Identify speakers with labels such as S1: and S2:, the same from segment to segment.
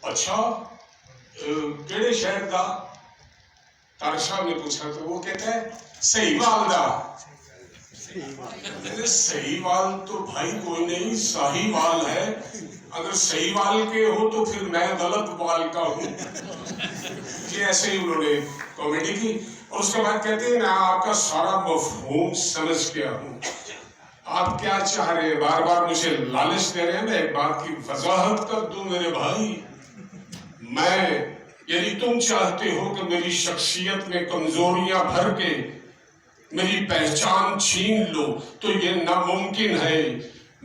S1: अच्छा केड़े शहर का? तारक साहब ने पूछा तो वो कहता है सहीवाल दा। सहीवाल तो भाई कोई नहीं, साहीवाल है। अगर सहीवाल के हो तो फिर मैं गलत वाल का हूँ। ये ऐसे ही उन्होंने कॉमेडी की और उसके बाद कहते हैं मैं आपका सारा मफहूम समझ गया हूँ। आप क्या चाह रहे हैं? बार बार मुझे लालच दे रहे हैं। मैं एक बात की वजाहत कर दूं मेरे भाई, मैं यदि तुम चाहते हो कि मेरी शख्सियत में कमजोरियां भर के मेरी पहचान छीन लो तो ये नामुमकिन है।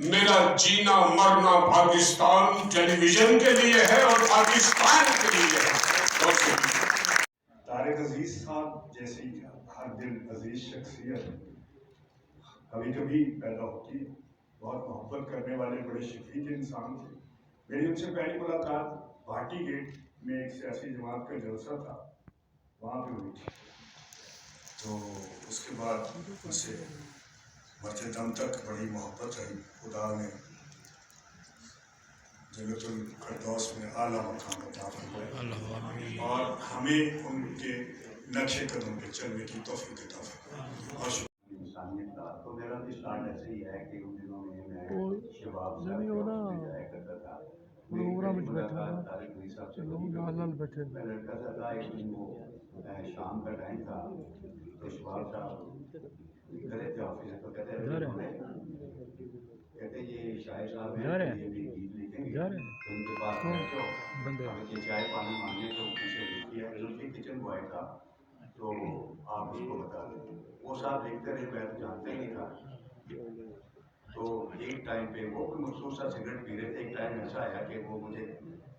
S1: मेरा जीना मरना पाकिस्तान टेलीविजन के लिए है और पाकिस्तान के लिए है।
S2: तारिक अजीज साहब जैसी हर दिल अजीज शख्सियत कभी कभी पैदा होती है। बहुत मोहब्बत करने वाले बड़े शफीक इंसान थे। मेरी उनसे पहली मुलाकात भाटी गेट में एक सियासी जमात का जलसा था, वहाँ पे हुई थी। तो उसके बाद उनसे मरते दम तक बड़ी मोहब्बत रही। खुदा ने जन्नतुल फिरदौस में आला मकाम अता फरमाया और हमें उनके नक्शे कदम पे चलने की तौफीक अता फरमाए।
S3: इंसानियत का तो मेरा भी स्टार्ट ऐसे ही है कि उन दिनों में मैं शबाब साहब के जाया करता था।
S4: प्रोग्राम में बैठा था,
S3: तारिक अली साहब से
S4: लोग लाल बैठे
S3: मैं लड़का सा था। एक दिन वो शाम का टाइम था तो शबाब साहब निकले थे ऑफिस से, तो कहते ये शायर साहब हैं, ये भी गीत लिखेंगे, तो उनके पास पहुँचो, अगर ये चाय पानी मांगे तो पीछे लिखिए। उनके किचन बॉय था तो आप उसको बता दें। वो साहब लिखते रहे, मैं तो जानता ही नहीं था। तो एक टाइम पे वो कोई मखसूस सा सिगरेट पी रहे थे। एक टाइम ऐसा आया कि वो मुझे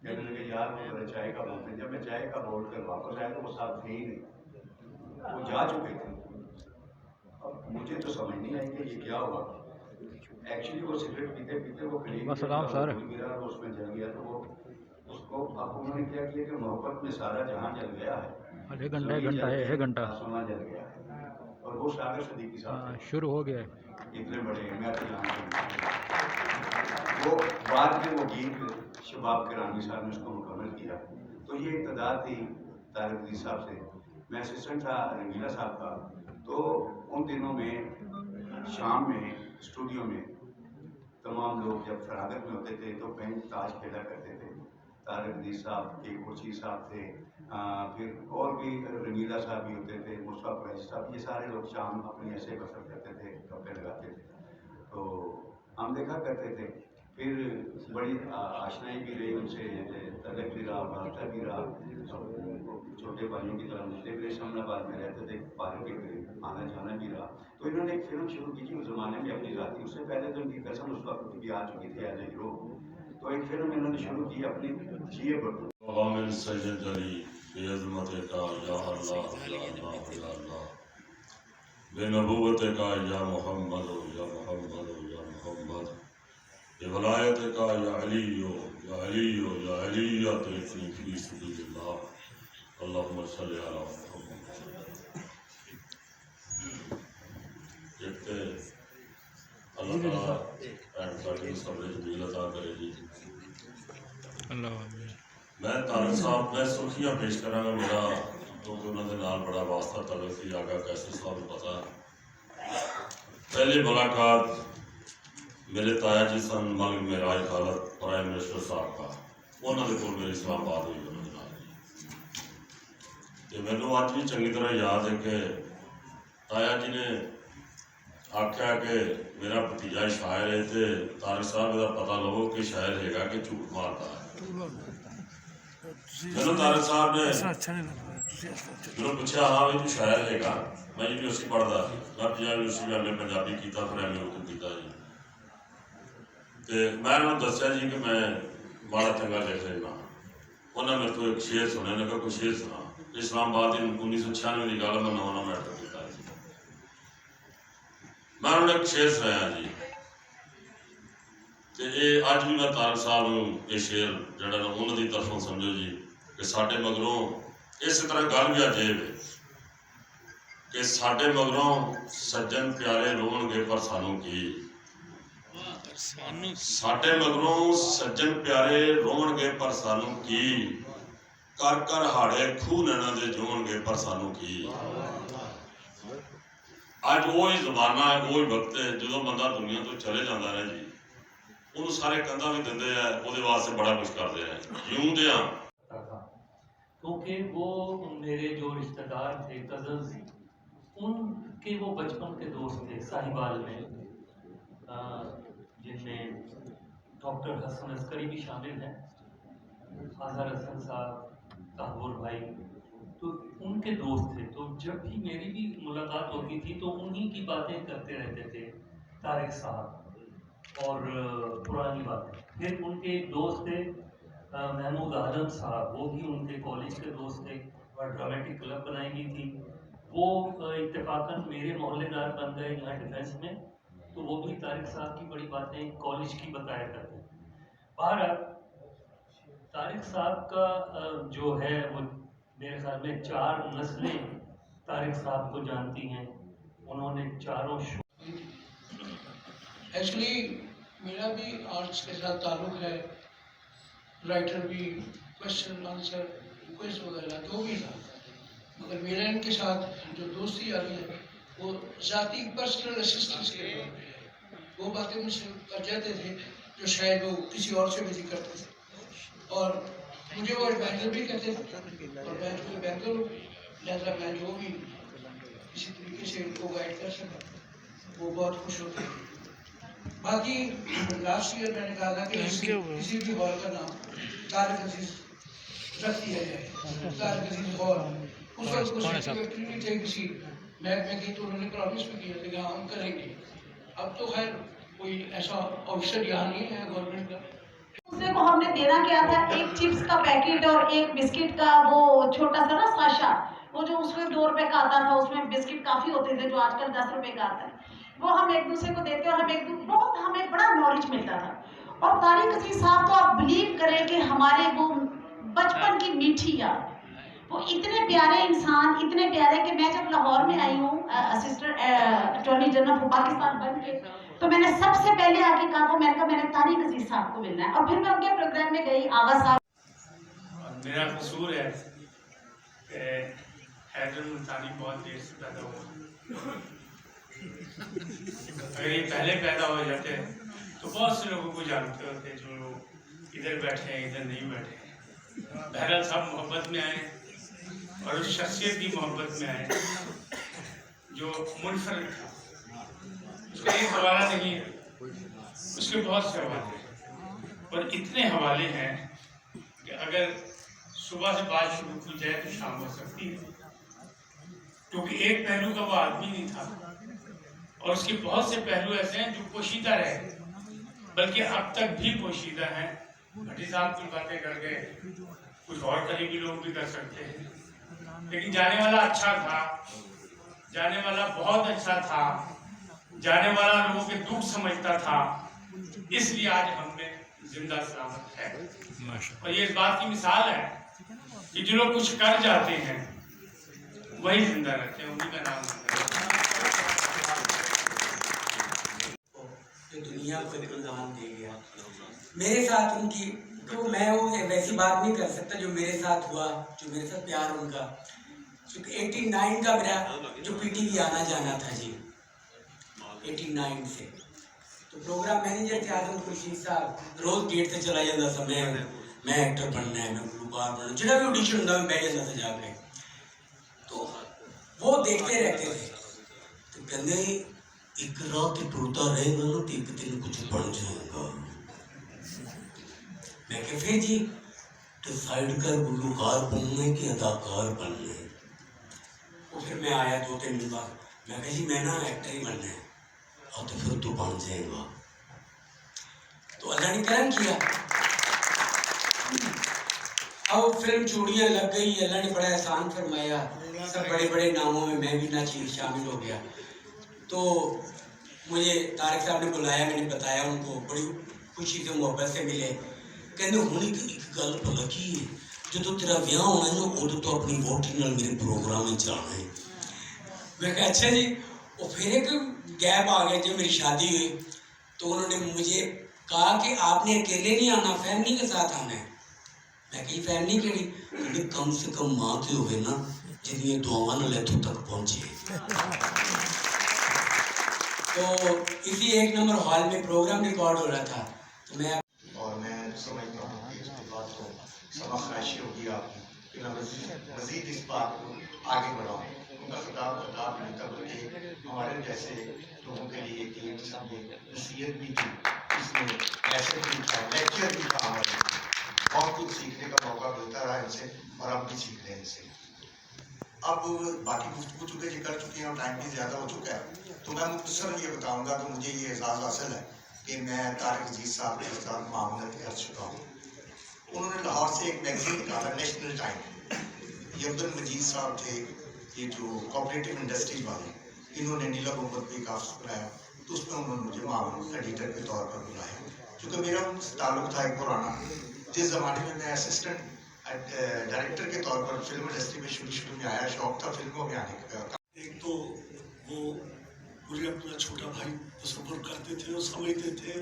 S3: कहने लगे यार वो मेरा चाय का बोलते हैं। जब मैं चाय का बोल कर वापस आया तो वो साहब थे ही नहीं, वो जा चुके थे। अब मुझे तो समझ नहीं आई कि ये क्या हुआ। एक्चुअली वो सिगरेट पीते पीते वो करीब गिरा, उसमें जल गया। तो वो उसको अब उन्होंने क्या किया कि मोहब्बत में सारा जहां जल गया है,
S4: एक घंटा
S3: आसमां जल गया है। और वो सागर सदीकी साहब
S4: शुरू हो गया है।
S3: इतने बड़े मैं तो जानता हूँ। वो बाद में वो गीत शबाब करानी साहब ने उसको मुकम्मल किया। तो ये इब्तदा थी तारिक अली साहब से। मैं असिस्टेंट था रंगीला साहब का। तो उन दिनों में शाम में स्टूडियो में तमाम लोग जब फरागत में होते थे तो पेंच ताश खेला करते थे। तारिक अली साहब के कोची साहब थे, फिर और भी रंगीला साहब भी होते थे, मुस्तफा कुरैशी साहब, ये सारे लोग शाम अपनी ऐसे बसर करते थे, कपड़े लगाते थे। तो हम देखा करते थे। फिर बड़ी आशनाई भी रही उनसे, तलक भी रहा, वास्ता भी रहा। छोटे भाइयों की तरह मुझे भी इस्लामाबाद में रहते थे, पार्क के करीब आना जाना भी रहा। तो इन्होंने एक फिल्म शुरू की थी उस ज़माने में अपनी ज़ाती। उससे पहले तो इनकी कसम उस वक्त भी आ चुकी थी एज ए हीरो। तो एक फिल्म इन्होंने शुरू की अपनी जिए बटू
S5: बेनबूवत का या मोहम्मद या मोहम्मद या मोहम्मद, ये वलायत का या अली या अली या अली या तेरी फी सबिलिल्लाह, अल्लाहुम्मा सल्ली अला मुहम्मद। देखते अल्लाह ताला एंड साडी सब्र जमील अता करे जी। मैं तारिक साहब मैं सुर्खियां पेश करांगा मेरा, क्योंकि उन्होंने नाल बड़ा वास्ता तलक सी आगा कैसे साहब पता। पहली मुलाकात मेरे ताया जी सन मलिक मेराज खालत प्राइम मिनिस्टर साहब का, उन्होंने को मेरी इस्लामाबाद हुई तो मैनू अज भी चंगी तरह याद है कि ताया जी ने आख्या कि मेरा भतीजा शायर है तो तारिक साहब का पता लो कि शायर है कि झूठ मारता है। मैनू तारिक साहब ने मैंने पूछा हाँ भी तू शायर है, मैं यूनिवर्सिटी पढ़ता, मैं पंजाब यूनिवर्सिटी में एम.ए. पंजाबी किया, फिर एम.ए. उर्दू किया जी। तो मैं उन्होंने दसिया जी कि मैं माड़ा चंगा लिख लेना। उन्हें मेरे तो एक शेर सुने, ने कहा कोई शेर सुना। इस्लामाबाद 1996 की गल, मैं नवा मैटर किया जी। मैं उन्होंने एक शेर सुनाया जी। तो ये अज भी मैं तारिक साहब को ये शेर जरा उन्होंने तरफों समझो जी कि साढ़े मगरों इस तरह गल भी अजेब है कि साढ़े मगरों सज्जन प्यारे रोणगे पर सानू की, ਸਾਡੇ ਮਗਰੋਂ ਸੱਜਣ ਪਿਆਰੇ ਰੋਵਣਗੇ ਪਰ ਸਾਨੂੰ ਕੀ, ਕਰ ਕਰ ਹਾੜੇ ਖੂਹ ਨੈਣਾ ਦੇ ਜੋਣਗੇ ਪਰ ਸਾਨੂੰ ਕੀ। ਅੱਜ ਉਹ ਹੀ ਜ਼ਮਾਨਾ ਹੈ, ਉਹ ਹੀ ਵਕਤ ਹੈ ਜਦੋਂ ਬੰਦਾ ਦੁਨੀਆ ਤੋਂ ਚਲੇ ਜਾਂਦਾ ਹੈ ਜੀ, ਉਹਨੂੰ ਸਾਰੇ ਕੰਧਾਂ ਵੀ ਦਿੰਦੇ ਆ, ਉਹਦੇ ਵਾਸਤੇ बड़ा कुछ करते हैं, ਜਿਉਂਦੇ आ।
S6: क्योंकि वो मेरे जो रिश्तेदार थे, कजन्स, उनके वो बचपन के दोस्त थे साहिवाल में, जिनमें डॉक्टर हसन अस्करी भी शामिल हैं, अजहर हसन साहब, तहवुर भाई, तो उनके दोस्त थे। तो जब भी मेरी भी मुलाकात होती थी तो उन्हीं की बातें करते रहते थे, तारिक साहब और पुरानी बातें। फिर उनके एक दोस्त थे महमूद आलम साहब, वो भी उनके कॉलेज के दोस्त थे और ड्रामेटिक क्लब बनाई गई थी, वो इत्तेफाकन मेरे मोहल्लेदार बन गए यहाँ डिफेंस में। तो वो भी तारिक साहब की बड़ी बातें कॉलेज की बताया करते हैं। बहरहाल तारिक साहब का जो है वो मेरे ख्याल में 4 नस्लें तारिक साहब को जानती हैं, उन्होंने चारों
S7: एक्चुअली मेरा भी आर्ट्स के साथ ताल्लुक़ है, राइटर भी, क्वेश्चन आंसर क्विज वगैरह जो भी था, मगर मेरा इनके साथ जो दोस्ती आ रही है वो ज़ाती पर्सनल असिस्टेंस के लिए, वो बातें मुझसे कर जाते थे जो शायद वो किसी और से भी नहीं करते थे, और मुझे वो एडवाइजर भी कहते थे, और मैं जो बेहतर लिहाजा मैं जो भी किसी तरीके से इनको गाइड कर सका वो बहुत खुश होते हैं। बाकी लास्ट ईयर मैंने कहा था कि किसी भी हॉल का नाम तारिक अजीज रख दिया जाए, तारिक अजीज हॉल। उस वक्त कुछ एक्टिविटी नहीं थे किसी महकमे की, तो उन्होंने प्रॉमिस भी किया था कि हम करेंगे। अब तो खैर कोई ऐसा ऑफिसर यहाँ नहीं है गवर्नमेंट का।
S8: दूसरे को हमने देना क्या था, एक चिप्स का पैकेट और एक बिस्किट का वो छोटा सा ना साशा, वो जो उसमें 2 रुपए का आता था, उसमें बिस्किट काफी होते थे जो आजकल 10 रुपए का आता है, वो हम एक दूसरे को देते और बहुत हमें बड़ा नॉलेज मिलता था। और तारिक अजीज साहब तो आप बिलीव करें कि हमारे वो बचपन की मीठी याद, वो इतने प्यारे इंसान, इतने प्यारे कि मैं जब लाहौर में आई हूँ assistant attorney general of Pakistan बन के, तो मैंने सबसे पहले आके कहा था, मैंने तारिक अजीज साहब को मिलना है, और फिर मैं उनके प्रोग्राम में गई। आगा साहब
S7: मेरा कसूर है कि हैदर मुल्तानी बहुत देर से पैदा हुआ, अगर ये पहले पैदा हो जाते तो बहुत से लोगों को जानते होते जो लोग इधर बैठे हैं, इधर नहीं बैठे हैं। बहरहाल सब मोहब्बत में आए और उस शख्सियत की मोहब्बत में आए जो मुनफरिद था। उसका एक हवाला नहीं है, उसके बहुत से हवाले हैं, और इतने हवाले हैं कि अगर सुबह से बात शुरू की जाए तो शाम हो सकती है, क्योंकि एक पहलू का वो आदमी नहीं था, और उसके बहुत से पहलू ऐसे हैं जो पोशीदा रहे, बल्कि अब तक भी पोशीदा हैं। भट्टी साहब की बातें कर गए, कुछ और करीबी लोग भी कर सकते हैं, लेकिन जाने वाला अच्छा था, जाने वाला बहुत अच्छा था, जाने वाला लोगों के दुख समझता था, इसलिए आज हम में जिंदा सलामत है। और ये इस बात की मिसाल है कि जो लोग कुछ कर जाते हैं वही जिंदा रहते हैं, उन्हीं का नाम
S9: जो दुनिया को इल्जाम दे गया मेरे साथ उनकी, तो मैं वो वैसी बात नहीं कर सकता जो मेरे साथ हुआ, जो मेरे साथ प्यार उनका, क्योंकि 89 का मेरा जो पीटीवी आना जाना था जी, 89 से, तो प्रोग्राम मैनेजर थे आजम खुर्शीद साहब, रोज गेट से चला जाता था, मैं एक्टर बनना है, मैं गुलकार बनना, जो भी ऑडिशन होता मैं बैठ जाता था जाके, तो वो देखते रहते थे, तो कहते एक रात टूटा रहेगा ना तो एक दिन कुछ बन जाएगा। मैं क्या फिर जी डिसाइड कर गुलकार बनने की अदाकार बनने। तो फिर मैं आया 2-3 दिन बाद, मैं कहा जी मैं ना एक्टर ही बनना है, और तो फिर तू बन जाएगा। तो अल्लाह ने करम किया, अब फिल्म चूड़ियाँ लग गई, अल्लाह ने बड़ा एहसान फरमाया, सब बड़े बड़े नामों में मैं भी ना शामिल हो गया। तो मुझे तारिक साहब ने बुलाया, मैंने बताया उनको, बड़ी खुशी से मोहब्बत से मिले, कहते हुणे एक गल भला की है, जो तेरा ब्याह होना है ना उदों तो अपनी वोटी नाल मेरे प्रोग्राम में जाना है। मैं कहा अच्छा जी। और फिर एक गैप आ गया, जब मेरी शादी हुई تو انہوں نے مجھے کہا کہ آپ نے اکیلے نہیں آنا، فیملی کے ساتھ آنا ہے. میں کہی فیملی کیڑی؟ کیونکہ کم سے کم ماں کے ہوئے نا جنہیں دعاواں نال اتوں تک پہنچے. تو اسی 1 نمبر ہال میں پروگرام ریکارڈ ہو رہا تھا. تو میں
S3: سمجھتا ہوں کہ اس کے بعد تو سما خواہشی ہوگی آپ کی کہ میں مزید اس بات کو آگے بڑھاؤں. ان کا خطاب نہیں تھا بلکہ ہمارے جیسے لوگوں کے لیے ایک قسم کی نصیحت بھی تھی. اس میں ایسے بھی تھا، لیکچر بھی تھا. ہمارے بہت کچھ سیکھنے کا موقع ملتا رہا ان سے اور ہم بھی سیکھ رہے ہیں ان سے. اب باقی گفتگو چکے جو کر چکے ہیں اور ٹائم بھی زیادہ ہو چکا ہے، تو میں مختصر یہ بتاؤں گا کہ مجھے یہ اعزاز حاصل ہے کہ میں طارق عزیز صاحب کے ساتھ معاونت کر چکا ہوں. انہوں نے لاہور سے ایک میگزین نکالا، نیشنل ٹائم. یہ عبد المجید صاحب تھے، یہ جو کوآپریٹو انڈسٹریز والے، انہوں نے نیلا گنبد پہ ایک آفس بنایا. تو اس میں انہوں نے مجھے معاون ایڈیٹر کے طور پر بلایا. کیونکہ میرا ان سے تعلق تھا ایک پرانا، جس زمانے میں اسسٹنٹ ڈائریکٹر کے طور پر فلم انڈسٹری میں شروع میں آیا، شوق تھا فلموں میں آنے کا.
S10: ایک تو وہ مجھے اپنا چھوٹا بھائی تصور کرتے تھے اور سمجھتے تھے،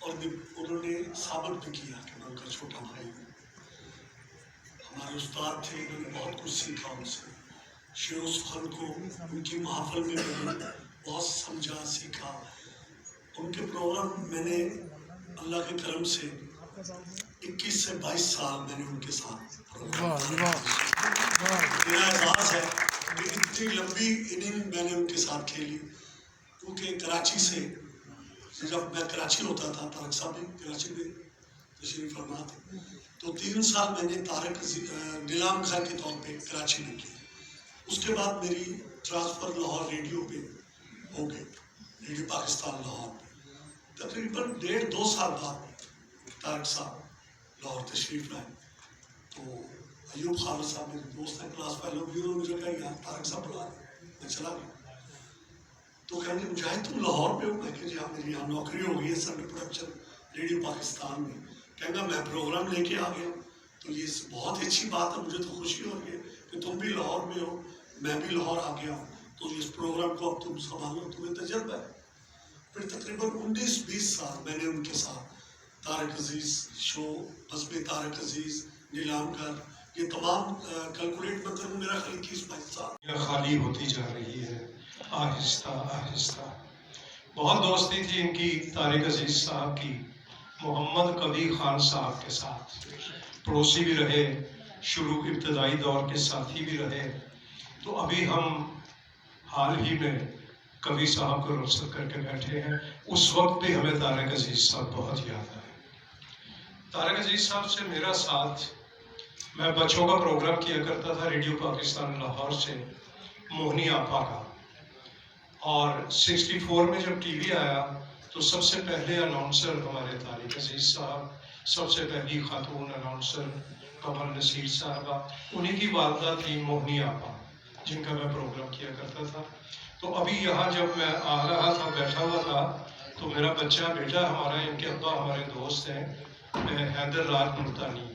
S10: اور انہوں نے ثابت بھی کیا کہ میں ان کا چھوٹا بھائی ہوں. ہمارے استاد تھے، میں نے بہت کچھ سیکھا ان سے. شعر و سخن کو ان کی محفل میں میں نے بہت سمجھا، سیکھا. ان کے پروگرام میں نے اللہ کے کرم سے 21 سے 22 سال میں نے ان کے ساتھ میرا اعزاز ہے کہ اتنی لمبی اننگ میں نے ان کے ساتھ کھیلی. کیونکہ کراچی سے جب میں کراچی ہوتا تھا، طارق صاحب بھی کراچی میں تشریف فرما تھے، تو 3 سال میں نے طارق نیلام خان کے طور پہ کراچی میں کی. اس کے بعد میری ٹرانسفر لاہور ریڈیو پہ ہو گئی، ریڈیو پاکستان لاہور پہ. تقریباً 1.5-2 سال بعد طارق صاحب لاہور تشریف لائے. تو ایوب خالد صاحب میرے دوست ہیں، کلاس فیلو بھی، انہوں نے مجھے کہا یار طارق صاحب بلا رہے ہیں. میں چلا گیا. تو کہیں گے مجاہد تم لاہور پہ ہو؟ میں کہ جی ہاں، میری یہاں نوکری ہو گئی ہے سنڈے پروڈکشن ریڈیو پاکستان میں. کہیں گا میں پروگرام لے کے آ گیا. تو یہ بہت اچھی بات ہے، مجھے تو خوشی ہو رہی ہے کہ تم بھی لاہور میں ہو، میں بھی لاہور آ گیا ہوں. تو اس پروگرام کو اب تم سنبھالو، تمہیں تجربہ ہے. پھر تقریباً 19-20 سال میں نے ان کے ساتھ طارق عزیز شو، بزم طارق عزیز، نیلام گھر، یہ تمام کیلکولیٹ میں کروں میرا خیال 21-22 سال.
S11: خالی ہوتی جا رہی ہے آہستہ آہستہ. بہت دوستی تھی ان کی طارق عزیز صاحب کی محمد کبھی خان صاحب کے ساتھ. پڑوسی بھی رہے، شروع ابتدائی دور کے ساتھی بھی رہے. تو ابھی ہم حال ہی میں کبھی صاحب کو رخصت کر کے بیٹھے ہیں. اس وقت بھی ہمیں طارق عزیز صاحب بہت یاد آئے. طارق عزیز صاحب سے میرا ساتھ، میں بچوں کا پروگرام کیا کرتا تھا ریڈیو پاکستان لاہور سے، موہنی آپا کا. اور 64 میں جب ٹی وی آیا تو سب سے پہلے اناؤنسر ہمارے طارق عزیز صاحب، سب سے پہلی خاتون اناؤنسر قمر نصیر صاحبہ. انہی کی والدہ تھی موہنی آپا، جن کا میں پروگرام کیا کرتا تھا. تو ابھی یہاں جب میں آ رہا تھا، بیٹھا ہوا تھا، تو میرا بچہ بیٹا ہمارا، ان کے ابا ہمارے دوست ہیں حیدر راج ملتانی،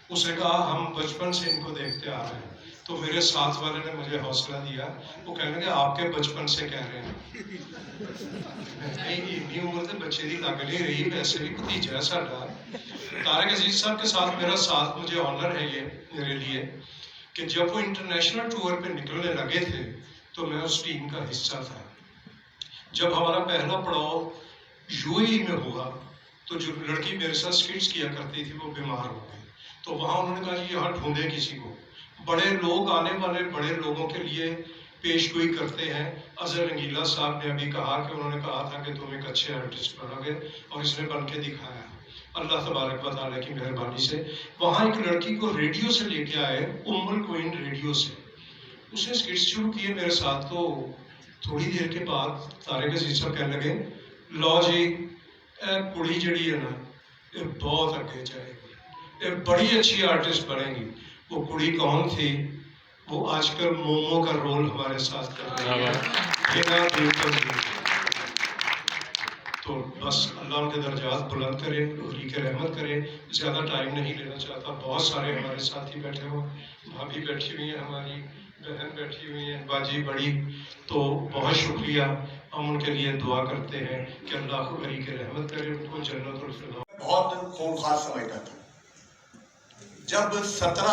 S11: اس نے کہا ہم بچپن سے ان کو دیکھتے آ رہے ہیں. تو میرے ساتھ والے نے مجھے حوصلہ دیا، وہ کہنے لگے آپ کے بچپن سے کہہ رہے ہیں. اتنی عمر سے بچے کی لگ نہیں رہی، ویسے بھی بھتیجا ہے ساڈا. طارق عزیز صاحب کے ساتھ میرا ساتھ، مجھے آنر ہے یہ میرے لیے کہ جب وہ انٹرنیشنل ٹور پہ نکلنے لگے تھے تو میں اس ٹیم کا حصہ تھا. جب ہمارا پہلا پڑاؤ UAE میں ہوا تو جو لڑکی میرے ساتھ اسکٹس کیا کرتی تھی وہ بیمار ہو گئی. تو وہاں انہوں نے کہا جی یہاں ڈھونڈے کسی کو. بڑے لوگ آنے والے بڑے لوگوں کے لیے پیش گوئی کرتے ہیں. اظہر رنگیلا صاحب نے ابھی کہا کہ انہوں نے کہا تھا کہ تم ایک اچھے آرٹسٹ بنو گے، اور اس نے بن کے دکھایا. اللہ تبارک و تعالیٰ کی مہربانی سے وہاں ایک لڑکی کو ریڈیو سے لے کے آئے، ام الکوئن ریڈیو سے. اس نے اسکٹس شروع کیے میرے ساتھ. تو تھوڑی دیر کے بعد طارق عزیز صاحب کہنے لگے لو جی اے کڑی جڑی ہے نا یہ بہت اگے جائے گی، یہ بڑی اچھی آرٹسٹ بنے گی. وہ کڑی کون تھی؟ وہ آج کل مومو کا رول ہمارے ساتھ کر رہی ہے، بنا بالکل بھی. تو بس اللہ ان کے درجات بلند کرے، علی کے رحمت کرے. زیادہ ٹائم نہیں لینا چاہتا. بہت سارے ہمارے ساتھی بیٹھے ہو، بھابھی بیٹھی ہوئی ہیں، ہماری بہن بیٹھی ہوئی ہیں، باجی بڑی. تو بہت شکریہ. हम उनके लिए दुआ करते हैं कि अल्लाह बरी के रहमत करे, उनको जन्नतुल फिरदौस।
S12: बहुत खूंखार समझता था। जब 17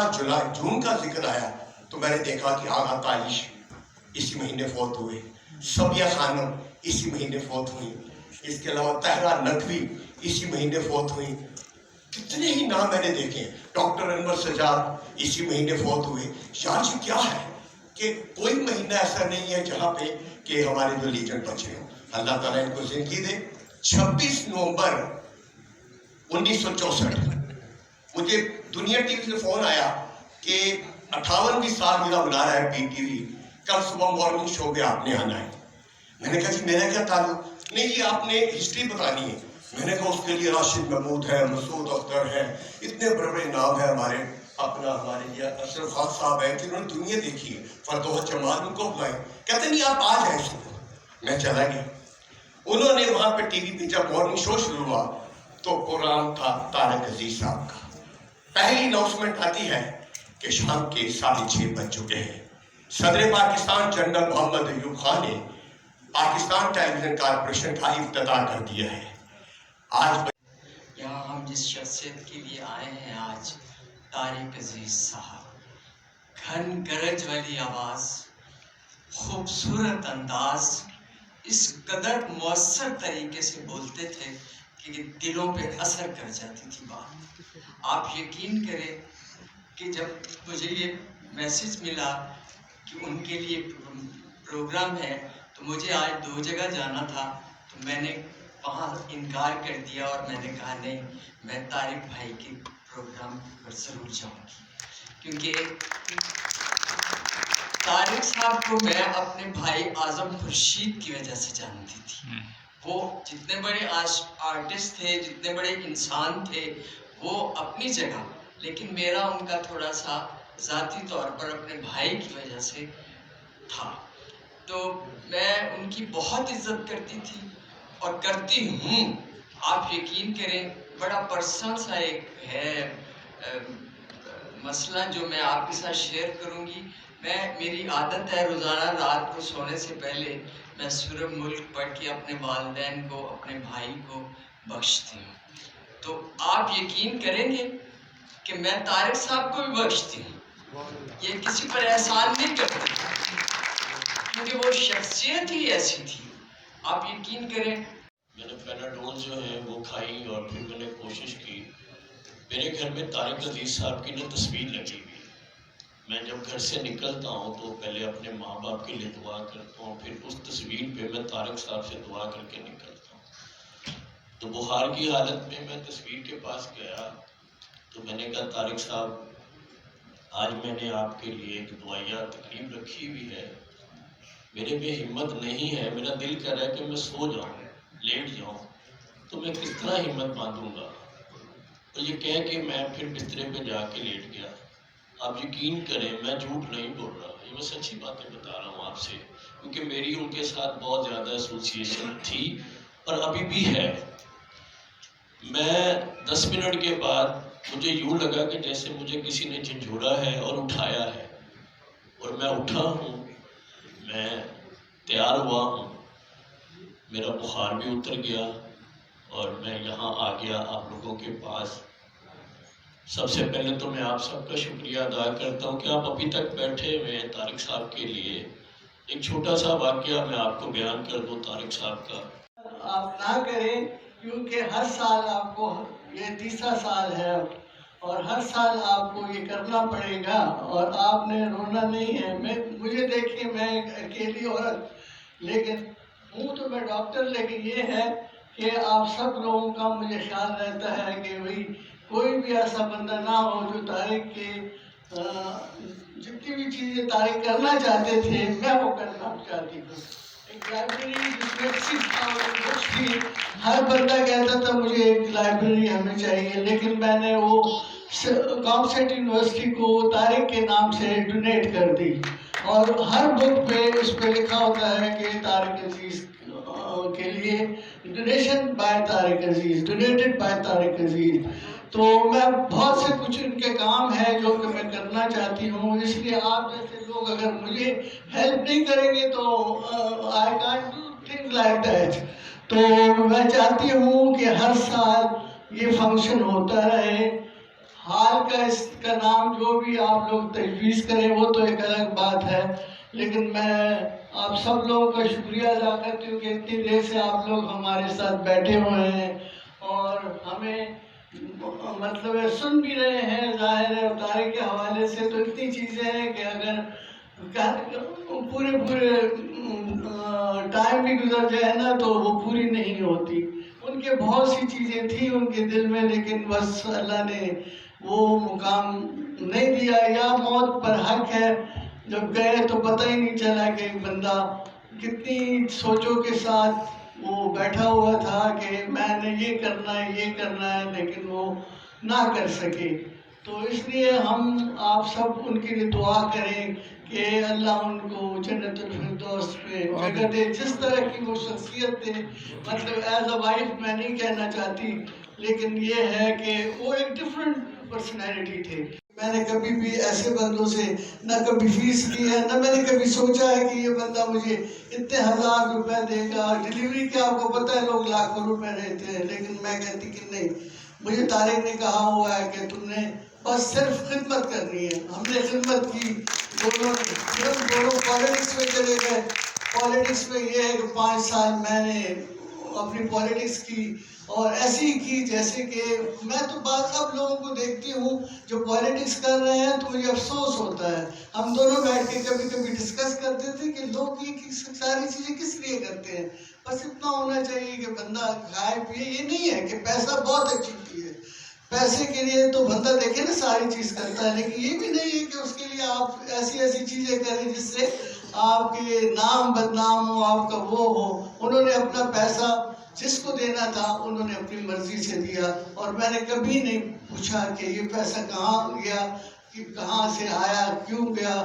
S12: जून का जिक्र आया तो मैंने देखा कि आगा ताइश इसी महीने फौत हुए, सबिया खानम इसी महीने फौत हुई, इसके अलावा तहरा नकवी इसी महीने फौत हुई। कितने ही नाम मैंने देखे। डॉक्टर अनवर सजाद इसी महीने फौत हुए। यार ये क्या है कि कोई महीना ऐसा नहीं है जहाँ पे कि हमारे जो लीजेंड बचे हों। अल्लाह ताला इनको जिंदगी दे। 26 नवंबर 1964 मुझे दुनिया टीवी से फोन आया कि 58वीं साल मेरा बुला रहा है PTV, कल सुबह मॉर्निंग शो पे आपने आना है। मैंने कहा जी मेरा क्या ताल्लुक? नहीं जी आपने हिस्ट्री बतानी है। मैंने कहा उसके लिए राशिद महमूद है, मसूद अख्तर है, इतने बड़े बड़े नाम है हमारे, अपना हमारे ये अशरफ खान साहब है जिन्होंने दुनिया देखी है, फरदौस जमाल, उनको बुलाए। कहते नहीं आप आ जाए सुबह। मैं चला गया। उन्होंने वहाँ पे टीवी पे जब मॉर्निंग शो शुरू हुआ तो प्रोग्राम था तारिक अजीज साहब का। पहली अनाउंसमेंट आती है कि शाम के 6:30 बज चुके हैं। सदर पाकिस्तान जनरल मोहम्मद अयूब खान ने पाकिस्तान टेलीविजन कॉर्पोरेशन का इफ्तिताह कर दिया है। आज
S13: यहाँ हम जिस शख्सियत के लिए आए हैं आज, तारिक अजीज साहब, घन गरज वाली आवाज़, खूबसूरत अंदाज, इस कदर मौसर तरीके से बोलते थे कि दिलों पे असर कर जाती थी बात। आप यकीन करें कि जब मुझे ये मैसेज मिला कि उनके लिए प्रोग्राम है तो मुझे आज 2 जगह जाना था, तो मैंने वहाँ इनकार कर दिया और मैंने कहा नहीं, मैं तारिक भाई के प्रोग्राम पर ज़रूर जाऊँगी, क्योंकि तारिक साहब को मैं अपने भाई आज़म खुर्शीद की वजह से जानती थी। वो जितने बड़े आर्टिस्ट थे, जितने बड़े इंसान थे, वो अपनी जगह, लेकिन मेरा उनका थोड़ा सा ज़ाती तौर पर अपने भाई की वजह से था। तो मैं उनकी बहुत इज्जत करती थी और करती हूँ। आप यकीन करें, बड़ा पर्सनल सा एक है मसला जो मैं आपके साथ शेयर करूँगी। मेरी आदत है रोज़ाना रात को सोने से पहले मैं सूरह मुल्क पढ़ के अपने वालिदैन को, अपने भाई को बख्शती हूँ। तो आप यकीन करेंगे कि मैं तारिक साहब को भी बख्शती हूँ। ये किसी पर एहसान नहीं करती, क्योंकि वो शख्सियत ही ऐसी थी। आप यकीन करें,
S14: मैंने पैनाडोल जो है वो खाई और फिर मैंने कोशिश की। मेरे घर में तारिक अजीज साहब की ना तस्वीर लगी हुई। मैं जब घर से निकलता हूँ तो पहले अपने माँ बाप के लिए दुआ करता हूँ, फिर उस तस्वीर पे मैं तारिक साहब से दुआ करके निकलता हूँ। तो बुखार की हालत में मैं तस्वीर के पास गया तो मैंने कहा तारिक साहब, आज मैंने आपके लिए एक दुआया तकरीब रखी हुई है, मेरे में हिम्मत नहीं है, मेरा दिल कर रहा है कि मैं सो जाऊँ, लेट जाऊँ, तो मैं किस तरह हिम्मत बांधूंगा। तो ये कह के मैं फिर बिस्तरे पे जाके लेट गया। आप यकीन करें, मैं झूठ नहीं बोल रहा, ये मैं सच्ची बातें बता रहा हूँ आपसे, क्योंकि मेरी उनके साथ बहुत ज़्यादा एसोसिएशन थी और अभी भी है। मैं 10 मिनट के बाद मुझे यूँ लगा कि जैसे मुझे किसी ने झंझोड़ा है और उठाया है, और मैं उठा हूँ, मैं तैयार हुआ हूँ, मेरा बुखार भी उतर गया और मैं यहाँ आ गया आप लोगों के पास। सबसे पहले तो मैं आप सबका शुक्रिया अदा करता हूँ कि आप अभी तक बैठे हुए हैं तारिक साहब के लिए। एक छोटा सा वाकया मैं आपको बयान कर दूँ तारिक साहब का।
S15: आप ना करें, क्योंकि हर साल आपको, ये 3रा साल है और हर साल आपको ये करना पड़ेगा और आपने रोना नहीं है। मुझे देखिए, मैं एक अकेली औरत, लेकिन हूँ तो मैं डॉक्टर, लेकिन ये है कि आप सब लोगों का मुझे ख्याल रहता है कि भाई कोई भी ऐसा बंदा ना हो जो तारिक के जितनी भी चीज़ें तारिक करना चाहते थे मैं वो करना चाहती हूँ। एक लाइब्रेरी जिसमें 6,000 बुक्स थी, हर बंदा कहता था मुझे एक लाइब्रेरी हमें चाहिए, लेकिन मैंने वो कॉमसेट यूनिवर्सिटी को तारिक के नाम से डोनेट कर दी और हर बुक पे उस पर लिखा होता है कि तारिक अजीज के लिए donation by Tariq Aziz, donated by Tariq Aziz. तो मैं बहुत से कुछ उनके काम है जो कि मैं करना चाहती हूँ, इसलिए आप जैसे लोग अगर मुझे हेल्प नहीं करेंगे तो I can't do things like that. तो मैं चाहती हूँ कि हर साल ये फंक्शन होता रहे। हाल का इसका नाम जो भी आप लोग तजवीज़ करें वो तो एक अलग बात है, लेकिन मैं आप सब लोगों का शुक्रिया अदा करती हूँ कि इतनी देर से आप लोग हमारे साथ बैठे हुए हैं और हमें मतलब सुन भी रहे हैं। ज़ाहिर है तारीख के हवाले से तो इतनी चीज़ें हैं कि अगर पूरे टाइम भी गुजर जाए ना तो वो पूरी नहीं होती। उनके बहुत सी चीज़ें थी उनके दिल में, लेकिन बस अल्लाह ने वो मुकाम नहीं दिया, या मौत पर हक है। जब गए तो पता ही नहीं चला कि बंदा कितनी सोचों के साथ वो बैठा हुआ था कि मैंने ये करना है, लेकिन वो ना कर सके। तो इसलिए हम आप सब उनके लिए दुआ करें कि अल्लाह उनको जन्नतुल फिरदौस में जगह दे। जिस तरह की वो शख्सियत थे, मतलब एज अ वाइफ मैं नहीं कहना चाहती, लेकिन ये है कि वो एक डिफरेंट पर्सनैलिटी थे। मैंने कभी भी ऐसे बंदों से ना कभी फीस ली है, ना मैंने कभी सोचा है कि ये बंदा मुझे इतने 1000 रुपए देगा। डिलीवरी के आपको पता है लोग लाखों रुपए देते हैं, लेकिन मैं कहती कि नहीं, मुझे तारिक ने कहा हुआ है कि तुमने बस सिर्फ खिदमत करनी है। हमने खिदमत की, दोनों पॉलिटिक्स में चले गए। पॉलिटिक्स में ये है कि 5 साल मैंने अपनी पॉलिटिक्स की और ऐसी की जैसे कि मैं तो बात अब लोगों को देखती हूँ जो पॉलिटिक्स कर रहे हैं तो मुझे अफसोस होता है। हम दोनों बैठ के कभी कभी डिस्कस करते थे कि लोग ये सारी चीज़ें किस लिए करते हैं। बस इतना होना चाहिए कि बंदा खाए पिए। ये नहीं है कि पैसा बहुत अच्छी चीज़ है, पैसे के लिए तो बंदा देखे ना सारी चीज़ करता है, लेकिन ये भी नहीं है कि उसके लिए आप ऐसी चीज़ें करें जिससे आपके नाम बदनाम हो, आपका वो हो। उन्होंने अपना पैसा जिसको देना था उन्होंने अपनी मर्जी से दिया, और मैंने कभी नहीं पूछा कि ये पैसा कहाँ गया, कि कहाँ से आया, क्यों गया।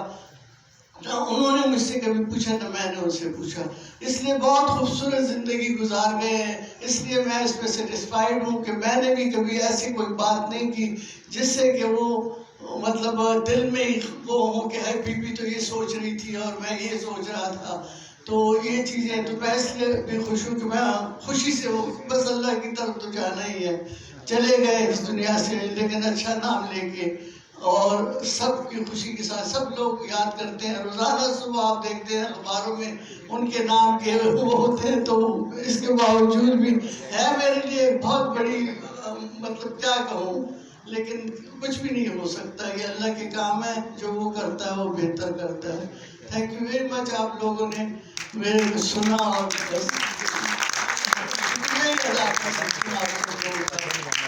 S15: ना उन्होंने मुझसे कभी पूछा, ना मैंने उनसे पूछा। इसलिए बहुत खूबसूरत ज़िंदगी गुजार गए हैं। इसलिए मैं इस पर सेटिस्फाइड हूँ कि मैंने भी कभी ऐसी कोई बात नहीं की जिससे कि वो मतलब दिल में वो हो कि है बीबी तो ये सोच रही थी और मैं ये सोच रहा था। तो ये चीज़ें तो मैं इसलिए भी खुश हूँ कि मैं खुशी से वो बस अल्लाह की तरफ तो जाना ही है। चले गए इस दुनिया से, लेकिन अच्छा नाम लेके और सबकी खुशी के साथ सब लोग याद करते हैं। रोज़ाना सुबह आप देखते हैं अखबारों में उनके नाम के वो होते हैं। तो इसके बावजूद भी है मेरे लिए बहुत बड़ी मतलब क्या कहूँ, लेकिन कुछ भी नहीं हो सकता। ये अल्लाह के काम है, जो वो करता है वो बेहतर करता है। थैंक यू वेरी मच आप लोगों ने मेरे को सुना और बस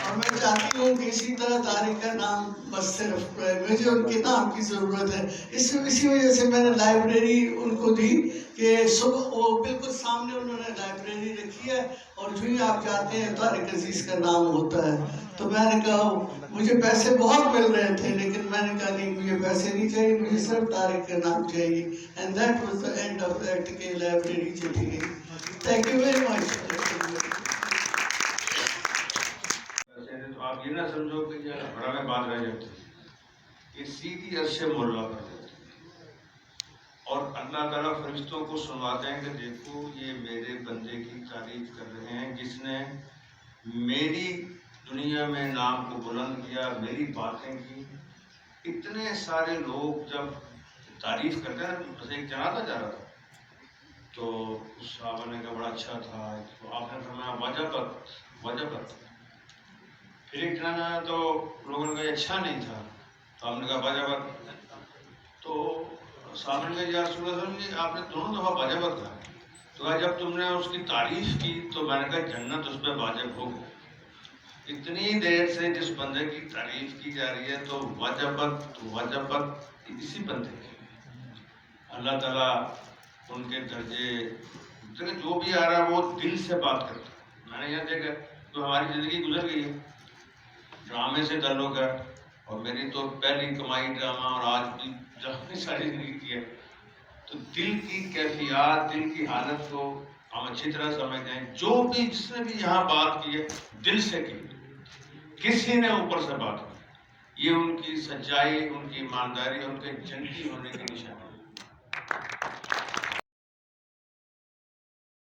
S15: और मैं चाहती हूँ कि इसी तरह तारिक का नाम बस सिर्फ मुझे उनके नाम की ज़रूरत है। इसी वजह से मैंने लाइब्रेरी उनको दी कि सुबह वो बिल्कुल सामने उन्होंने लाइब्रेरी रखी है और जो ही आप जाते हैं तारिक अजीज़ का नाम होता है। तो मैंने कहा मुझे पैसे बहुत मिल रहे थे, लेकिन मैंने कहा नहीं, मुझे पैसे नहीं चाहिए, मुझे सिर्फ तारिक का नाम चाहिए। And that was the end of that के लाइब्रेरी चली गई। Thank you very much.
S3: तो आप ये ना समझो कि बड़ा में बात रह जाती है, ये सीधी अर्श मोल्ला पर जाती है और अल्लाह ताला फरिश्तों को सुनवाते हैं कि देखो ये मेरे बंदे की तारीफ कर रहे हैं जिसने मेरी दुनिया में नाम को बुलंद किया, मेरी बातें की। इतने सारे लोग जब तारीफ करते हैं, बस एक जनाजा जा रहा था तो उस साहब ने कहा बड़ा अच्छा था, तो आपने फरमाया वजबत। फिर एक जनाजा तो लोगों ने कहा अच्छा नहीं था, तो हमने कहा वजबत। तो साहब ने कहा यार रसूलुल्लाह आपने दोनों दफ़ा वजबत कहा, तो कहा जब तुमने उसकी तारीफ की तो मैंने कहा जन्नत उस पर वाजिब हो गई। इतनी देर से जिस बंदे की तारीफ की जा रही है तो वजबत इसी बंदे की। अल्लाह ताला उनके दर्जे जो भी आ रहा है वो दिल से बात करता है। मैंने यहाँ देखा तो हमारी ज़िंदगी गुजर गई है, ड्रामे से ताल्लुक़ है और मेरी तो पहली कमाई ड्रामा और आज भी ड्रामे सारी ज़िंदगी की है। तो दिल की कैफियत, दिल की हालत को हम अच्छी तरह समझते हैं। जो भी जिसने भी यहाँ बात की है दिल से की, किसी ने ऊपर से बात की, ये उनकी सच्चाई, उनकी ईमानदारी, उनके जन्नती होने की निशानी।